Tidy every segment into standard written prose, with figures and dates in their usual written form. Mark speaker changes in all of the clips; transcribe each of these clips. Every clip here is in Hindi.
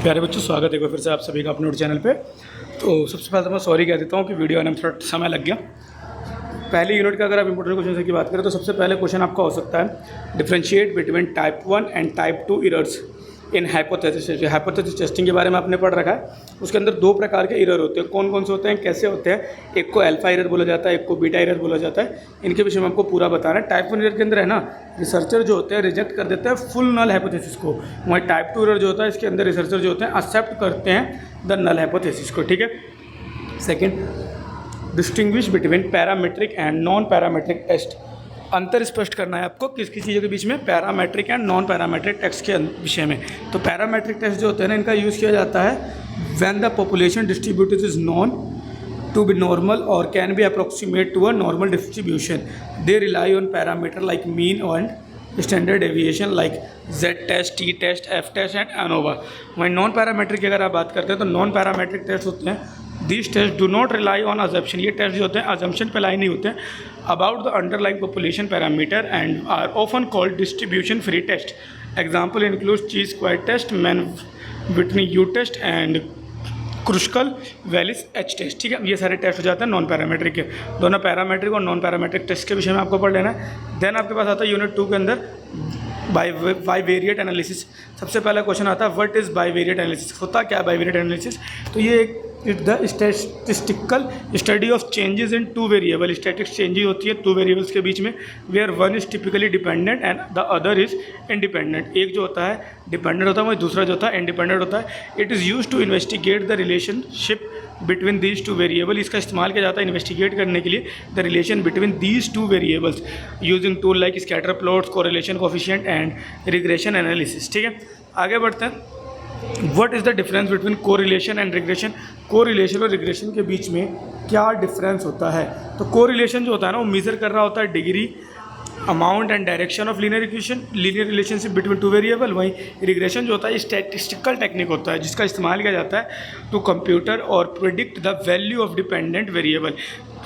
Speaker 1: प्यारे बच्चों, स्वागत है एक बार फिर से आप सभी का अपने चैनल पे। तो सबसे पहले तो मैं सॉरी कह देता हूँ कि वीडियो आने में थोड़ा समय लग गया। पहले यूनिट का अगर आप इंपॉर्टेंट क्वेश्चन की बात करें तो सबसे पहले क्वेश्चन आपका हो सकता है differentiate between type 1 and type 2 errors in hypothesis. Hypothesis testing के बारे में आपने पढ़ रखा है। उसके अंदर दो प्रकार के एरर होते हैं। कौन कौन से होते हैं, कैसे होते हैं? एक को अल्फा एरर बोला जाता है, एक को बीटा एरर बोला जाता है। इनके विषय में आपको पूरा बताना है। टाइप 1 एरर के अंदर है ना, रिसर्चर जो होते हैं रिजेक्ट कर देते हैं फुल नल हाइपोथेसिस को। वहीं टाइप 2 एरर जो होता है इसके अंदर रिसर्चर जो होते हैं एक्सेप्ट करते हैं द नल हाइपोथेसिस को। ठीक है। Second, distinguish between parametric and non parametric test. अंतर स्पष्ट करना है आपको किस किस चीज़ों के बीच में, parametric and non parametric test के विषय में। तो पैरामेट्रिक टेस्ट जो होते हैं ना, इनका यूज़ किया जाता है when the population distributed is known to be normal और can be approximate to a normal distribution. They rely on parameter like mean and standard deviation like Z test, T test, F test and ANOVA. वहीं नॉन पैरामेट्रिक की अगर आप बात करते हैं तो नॉन पैरामेट्रिक टेस्ट होते हैं this test do not rely on assumption. ये टेस्ट जो होते हैं अजम्पशन पे लाई नहीं होते हैं about the underlying population parameter and are often called distribution free test. Example include chi square test, Mann Whitney U test and Kruskal Wallis H test. ठीक है, ये सारे टेस्ट हो जाते हैं नॉन पैरामेट्रिक के। दोनों पैरामेट्रिक और नॉन पैरामेट्रिक टेस्ट के विषय में आपको पढ़ लेना है। देन आपके पास आता है यूनिट 2 के अंदर बाईवेरिएट एनालिसिस। सबसे पहला क्वेश्चन आता है व्हाट इज़ बाईवेरिएट एनालिसिस। होता क्या है बाईवेरिएट एनालिसिस? तो ये एक the statistical study of changes in two variable. Statics changes होती है टू वेरिएबल्स के बीच में, where one is typically dependent and the other is independent. एक जो होता है डिपेंडेंट होता है, वही दूसरा जो होता है इंडिपेंडेंट होता है। It is use to investigate the relationship between these two variable. इसका इस्तेमाल किया जाता है इन्वेस्टिगेट करने के लिए the relation between these two variables using tool like scatter plots, correlation coefficient and regression analysis. ठीक है, आगे बढ़ते हैं। What is the difference between correlation and regression. Correlation और रिग्रेशन के बीच में क्या डिफरेंस होता है? तो कोरिलेशन जो होता है ना, वो मेजर कर रहा होता है degree, amount and direction of linear relationship between two variable. वहीं रिग्रेशन जो होता है स्टैटिस्टिकल टेक्निक होता है जिसका इस्तेमाल किया जाता है टू कंप्यूटर और predict the value of dependent variable.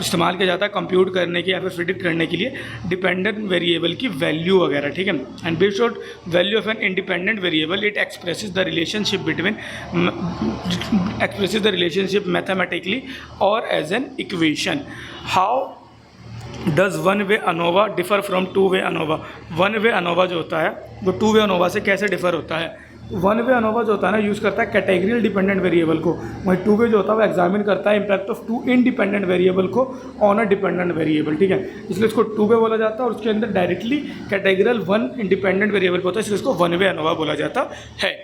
Speaker 1: इस्तेमाल किया जाता है कंप्यूट करने के या फिर प्रिडिक्ट करने के लिए डिपेंडेंट वेरिएबल की वैल्यू वगैरह। ठीक है, and based on value of an independent variable it expresses the relationship mathematically और as an equation. How does one way ANOVA differ from two way ANOVA. One way ANOVA जो होता है वो टू वे अनोवा से कैसे डिफ़र होता है? वन वे अनोवा जो होता है ना, यूज़ करता है कैटेगरियल डिपेंडेंट वेरिएबल को। वहीं टू वे जो होता है वो एग्जामिन करता है impact of two independent variable को ऑन अ डिपेंडेंट वेरिएबल। ठीक है, इसलिए इसको टू वे बोला जाता है और उसके अंदर डायरेक्टली कैटेगरियल वन इंडिपेंडेंट वेरिएबल होता है, इसलिए इसको वन वे अनोवा बोला जाता है।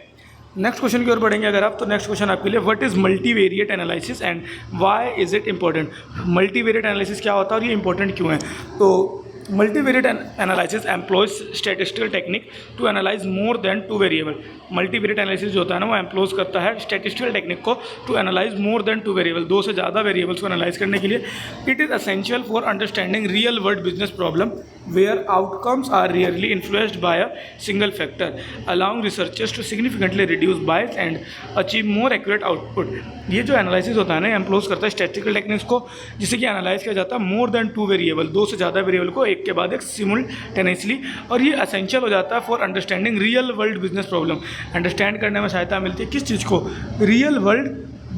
Speaker 1: नेक्स्ट क्वेश्चन की ओर बढ़ेंगे अगर आप, तो नेक्स्ट क्वेश्चन आपके लिए what is multivariate analysis and why is it important. Multivariate analysis क्या होता है और ये इंपॉर्टेंट क्यों है? तो multivariate analysis employs statistical technique to analyse more than two variable. Multivariate analysis जो होता है ना, वो एम्प्लॉयज करता है स्टैटिस्टिकल टेक्निक को to analyse more than two variable, दो से ज़्यादा वेरिएबल्स को एनालाइज करने के लिए। It is essential for understanding real world business problem where outcomes are rarely influenced by a single factor, allowing researchers to significantly reduce bias and achieve more accurate output. ये जो एनालिसिस होता है ना, एम्प्लॉयज करता है स्टैटिस्टिकल टेक्निक्स को जिससे कि एनालाइज किया जाता है मोर देन टू वेरिएबल, दो से ज़्यादा वेरिएबल को एक के बाद एक सिमुल्टेनियसली। और ये एसेंशियल हो जाता है for understanding real world business problem. Understand करने में सहायता मिलती है किस चीज़ को? रियल वर्ल्ड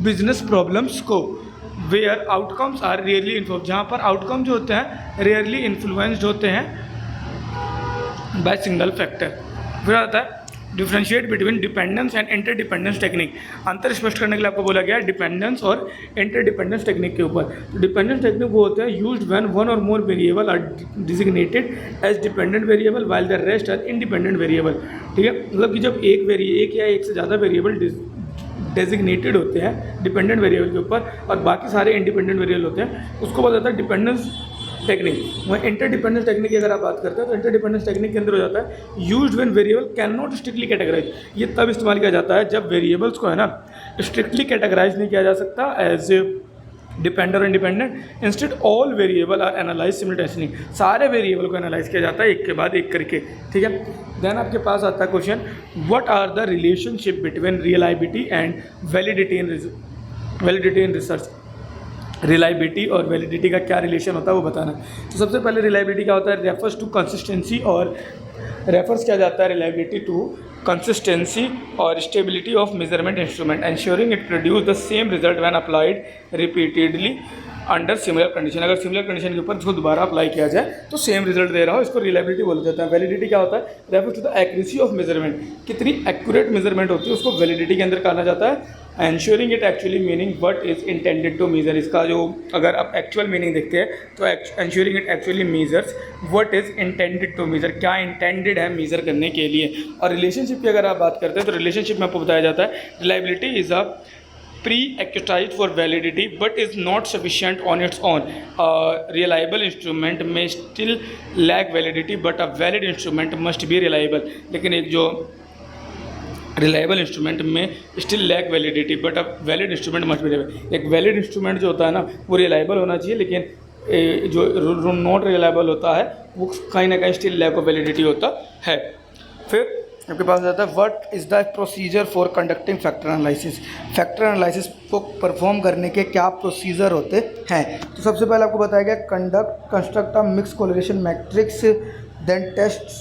Speaker 1: बिजनेस प्रॉब्लम्स को। Where outcomes are rarely influence, जहाँ पर आउटकम जो होते हैं रियरली इन्फ्लुएंस्ड होते हैं बाय सिंगल फैक्टर। फिर आता है differentiate between dependence and interdependence technique. अंतर स्पष्ट करने के लिए आपको बोला गया है डिपेंडेंस और इंटरडिपेंडेंस टेक्निक के ऊपर। तो डिपेंडेंस टेक्निक वो होते हैं यूज्ड व्हेन वन और more variable are designated as dependent variable while the rest are independent variable. ठीक है, मतलब कि जब एक या एक से ज़्यादा वेरिएबल डेजिग्नेटेड होते हैं डिपेंडेंट वेरिएबल के ऊपर और बाकी सारे इंडिपेंडेंट वेरिएबल होते हैं, उसको बोला जाता है डिपेंडेंस टेक्निक। वहीं इंटरडिपेंडेंस टेक्निक की अगर आप बात करते हैं तो इंटरडिपेंडेंस टेक्निक के अंदर हो जाता है used when variable can not strictly categorise. ये तब इस्तेमाल किया जाता है जब वेरिएबल्स को है ना स्ट्रिक्टली कैटेगराइज नहीं किया जा सकता एज ए डिपेंडेंट और independent. Instead all variable are analyze simultaneously, सारे वेरिएबल को एनालाइज किया जाता है एक के बाद एक करके। ठीक है, देन आपके पास आता है question what are the relationship between reliability and validity in research. Reliability और वैलिडिटी का क्या रिलेशन होता है वो बताना। तो सबसे पहले रिलायबिलिटी क्या होता है? रेफर्स टू कंसिस्टेंसी और रेफर्स किया जाता है reliability to consistency or stability of measurement instrument, ensuring it produce the same result when applied repeatedly under similar condition. अगर सिमिलर कंडीशन के ऊपर इसको दोबारा अप्लाई किया जाए तो सेम रिजल्ट दे रहा हो, इसको रिलायबिलिटी बोला जाता है। वैलिडिटी क्या होता है? Refer to the accuracy of measurement, कितनी एक्यूरेट मेजरमेंट होती है उसको वैलिडिटी के अंदर कहा जाता है। Ensuring it actually meaning what is intended to measure, इसका जो अगर आप एक्चुअल मीनिंग देखते हैं तो ensuring it actually measures what is intended to measure, क्या इंटेंडेड है मेजर करने के लिए। और रिलेशनशिप की अगर आप बात करते हैं तो रिलेशनशिप में आपको बताया जाता है reliability is a pre-acquisite for validity but is not sufficient on its own. A reliable instrument may still lack validity but a valid instrument must be reliable. लेकिन एक जो रिलायबल इंस्ट्रूमेंट में still lack validity but a valid instrument must be reliable. एक वैलिड इंस्ट्रूमेंट जो होता है ना वो रिलायबल होना चाहिए, लेकिन जो नॉट रिलायबल होता है वो कहीं ना कहीं स्टिल लैक ऑफ वैलिडिटी होता है। फिर आपके पास आता है what is the procedure for conducting factor analysis. Factor analysis को परफॉर्म करने के क्या प्रोसीजर होते हैं? तो सबसे पहले आपको बताया गया construct a mix correlation matrix, then test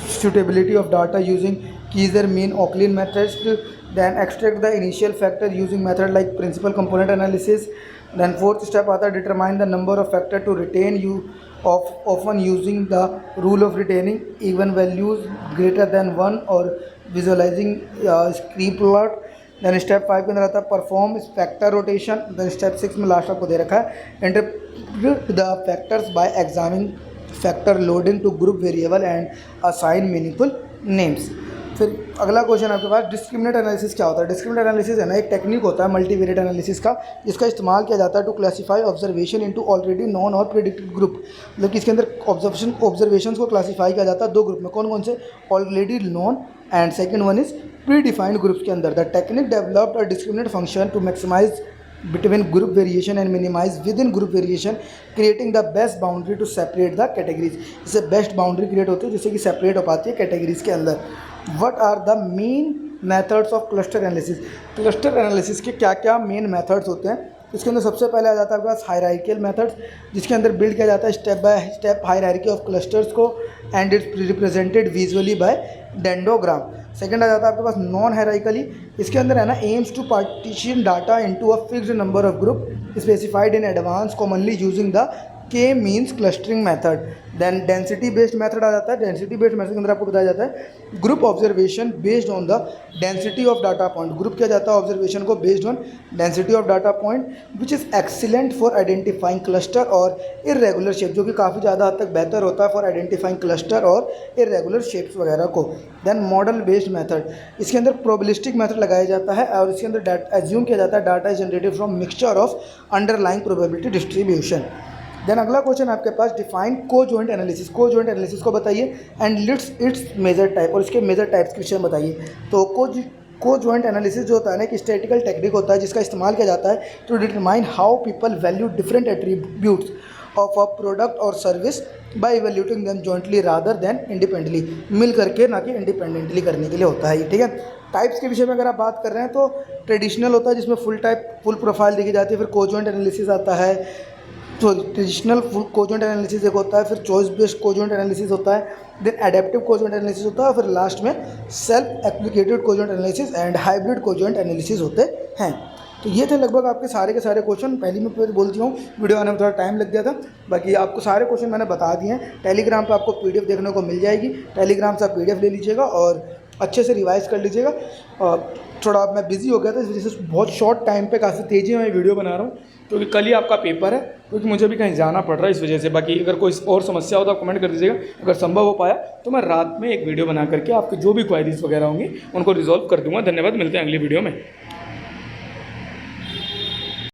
Speaker 1: suitability of data using Kaiser mean Oakland method, then extract the initial factor using method like principal component analysis, then fourth step आता है determine the number of factor to retain you of often using the rule of retaining even values greater than 1 or visualizing screen plot। then step 5 के अंदर आता है perform factor rotation। then step 6 में लास्ट आपको दे रखा है interpret the factors by examining factor loading to group variable and assign meaningful names। फिर अगला क्वेश्चन आपके पास डिस्क्रिमिनेट एनालिसिस क्या होता है। डिस्क्रिमिनेट एनालिसिस है ना एक टेक्निक होता है मल्टीवेरिएट एनालिसिस का, जिसका इस्तेमाल किया जाता है to classify observation into already known और प्रेडिक्टेड ग्रुप। मतलब कि इसके अंदर ऑब्जर्वेशंस को क्लासीफाई किया जाता है दो ग्रुप में, कौन कौन से? Already known and second one is predefined groups के अंदर। The technique developed a discriminate function to maximise between group variation and minimize within group variation, creating the best boundary to separate the categories। इससे बेस्ट बाउंड्री क्रिएट होती है जिससे कि सेपरेट हो पाती है कैटेगरीज के अंदर। What are the main methods of cluster analysis. Cluster analysis के क्या क्या मेन मेथड्स होते हैं? इसके अंदर सबसे पहले आ जाता है आपके पास हायरार्किकल मेथड्स, जिसके अंदर बिल्ड किया जाता है step by step hierarchy of clusters को and it's represented visually by dendrogram. Second आ जाता है आपके पास नॉन हायरार्किकली, इसके अंदर है ना aims to partition data into a fixed number of group specified in advance commonly using the K means clustering method. Then density based method आ जाता है। डेंसिटी बेस्ड मेथड के अंदर आपको बताया जाता है group observation based on the density of data point. Group किया जाता है ऑब्जर्वेशन को based on density of data point which is excellent for identifying cluster और इरेगुलर शेप, जो कि काफ़ी ज़्यादा हद तक बेहतर होता है फॉर आइडेंटिफाइंग क्लस्टर और इरेगुलर शेप्स वगैरह को। देन मॉडल बेस्ड मेथड, इसके अंदर प्रोबेबिलिस्टिक मेथड लगाया जाता है और इसके अंदर एज्यूम किया जाता है data is generated from mixture of underlying probability distribution. Then अगला क्वेश्चन आपके पास define conjoint analysis. Conjoint analysis को बताइए and lists its major type, और इसके मेजर टाइप्स के विषय में बताइए। तो को जॉइंट एनालिसिस जो होता है ना एक स्टैटिकल टेक्निक होता है जिसका इस्तेमाल किया जाता है to determine how people value different attributes of a product और service by evaluating them jointly rather than independently, मिल करके ना कि इंडिपेंडेंटली करने के लिए होता है ये, ठीक है। टाइप्स के विषय में अगर आप बात कर रहे हैं तो ट्रेडिशनल होता है जिसमें फुल प्रोफाइल देखी जाती है, फिर को जॉइंट एनालिसिस आता है। तो ट्रेडिशनल फुल कोजॉइंट एनालिसिस एक होता है, फिर चॉइस बेस्ड कोजॉइंट एनालिसिस होता है, देन एडेप्टिव कोजॉइंट एनालिसिस होता है, और फिर लास्ट में self explicated conjoint analysis and hybrid conjoint analysis होते हैं। तो ये थे लगभग आपके सारे के सारे क्वेश्चन। पहले मैं फिर बोलती हूँ वीडियो आने में थोड़ा टाइम लग गया था, बाकी आपको सारे क्वेश्चन मैंने बता दिए हैं। टेलीग्राम पे आपको पीडीएफ देखने को मिल जाएगी, टेलीग्राम से आप पीडीएफ ले लीजिएगा और अच्छे से रिवाइज कर लीजिएगा। थोड़ा मैं बिज़ी हो गया था इस वजह से बहुत शॉर्ट टाइम पे काफ़ी तेज़ी में वीडियो बना रहा हूँ, क्योंकि कल ही आपका पेपर है, क्योंकि मुझे भी कहीं जाना पड़ रहा है इस वजह से। बाकी अगर कोई और समस्या हो तो आप कमेंट कर दीजिएगा, अगर संभव हो पाया तो मैं रात में एक वीडियो बना करके आपके जो भी क्वायरीज वगैरह होंगी उनको रिजॉल्व कर दूँगा। धन्यवाद, मिलते हैं अगली वीडियो में।